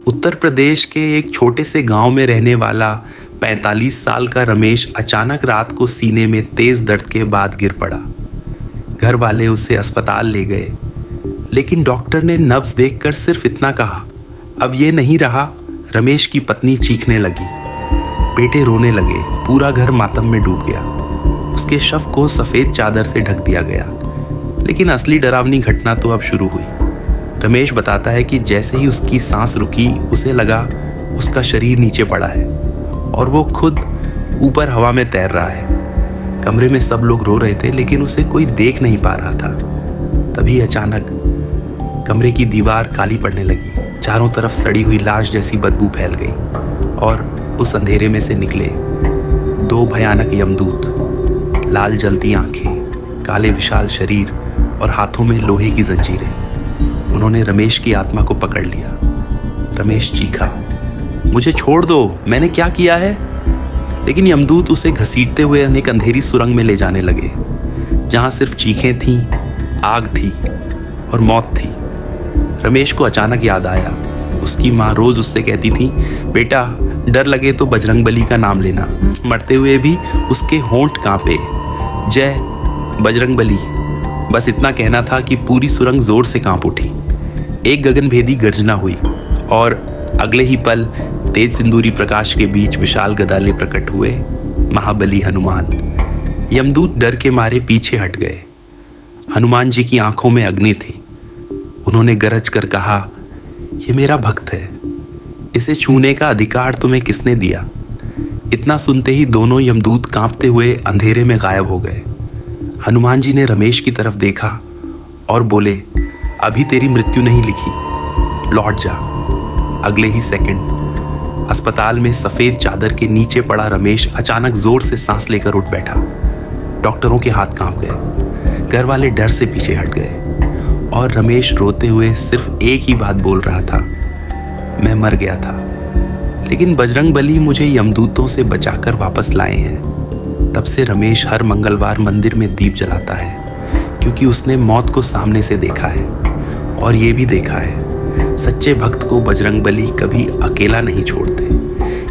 उत्तर प्रदेश के एक छोटे से गांव में रहने वाला 45 साल का रमेश अचानक रात को सीने में तेज दर्द के बाद गिर पड़ा। घर वाले उसे अस्पताल ले गए, लेकिन डॉक्टर ने नब्ज देखकर सिर्फ इतना कहा, अब ये नहीं रहा। रमेश की पत्नी चीखने लगी, बेटे रोने लगे, पूरा घर मातम में डूब गया। उसके शव को सफ़ेद चादर से ढक दिया गया। लेकिन असली डरावनी घटना तो अब शुरू हुई। रमेश बताता है कि जैसे ही उसकी सांस रुकी, उसे लगा उसका शरीर नीचे पड़ा है और वो खुद ऊपर हवा में तैर रहा है। कमरे में सब लोग रो रहे थे, लेकिन उसे कोई देख नहीं पा रहा था। तभी अचानक कमरे की दीवार काली पड़ने लगी। चारों तरफ सड़ी हुई लाश जैसी बदबू फैल गई और उस अंधेरे में से निकले 2 भयानक यमदूत। लाल जलती आंखें, काले विशाल शरीर और हाथों में लोहे की जंजीरें। उन्होंने रमेश की आत्मा को पकड़ लिया। रमेश चीखा, मुझे छोड़ दो, मैंने क्या किया है? लेकिन यमदूत उसे घसीटते हुए अनेक अंधेरी सुरंग में ले जाने लगे, जहां सिर्फ चीखें थीं, आग थी और मौत थी। रमेश को अचानक याद आया, उसकी माँ रोज उससे कहती थी, बेटा डर लगे तो बजरंगबली का नाम लेना। मरते हुए भी उसके होंठ कांपे, जय बजरंगबली। बस इतना कहना था कि पूरी सुरंग जोर से कांप उठी। एक गगनभेदी गर्जना हुई और अगले ही पल तेज सिंदूरी प्रकाश के बीच विशाल गदा ले प्रकट हुए महाबली हनुमान। यमदूत डर के मारे पीछे हट गए। हनुमान जी की आंखों में अग्नि थी। उन्होंने गरज कर कहा, ये मेरा भक्त है, इसे छूने का अधिकार तुम्हें किसने दिया? इतना सुनते ही दोनों यमदूत कांपते हुए अंधेरे में गायब हो गए। हनुमान जी ने रमेश की तरफ देखा और बोले, अभी तेरी मृत्यु नहीं लिखी, लौट जा। अगले ही सेकंड अस्पताल में सफेद चादर के नीचे पड़ा रमेश अचानक जोर से सांस लेकर उठ बैठा। डॉक्टरों के हाथ कांप गए, घर वाले डर से पीछे हट गए और रमेश रोते हुए सिर्फ एक ही बात बोल रहा था, मैं मर गया था, लेकिन बजरंगबली मुझे यमदूतों से बचाकर वापस लाए हैं। तब से रमेश हर मंगलवार मंदिर में दीप जलाता है, क्योंकि उसने मौत को सामने से देखा है और ये भी देखा है, सच्चे भक्त को बजरंगबली कभी अकेला नहीं छोड़ते।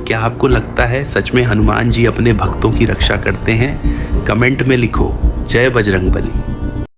क्या आपको लगता है सच में हनुमान जी अपने भक्तों की रक्षा करते हैं? कमेंट में लिखो, जय बजरंगबली।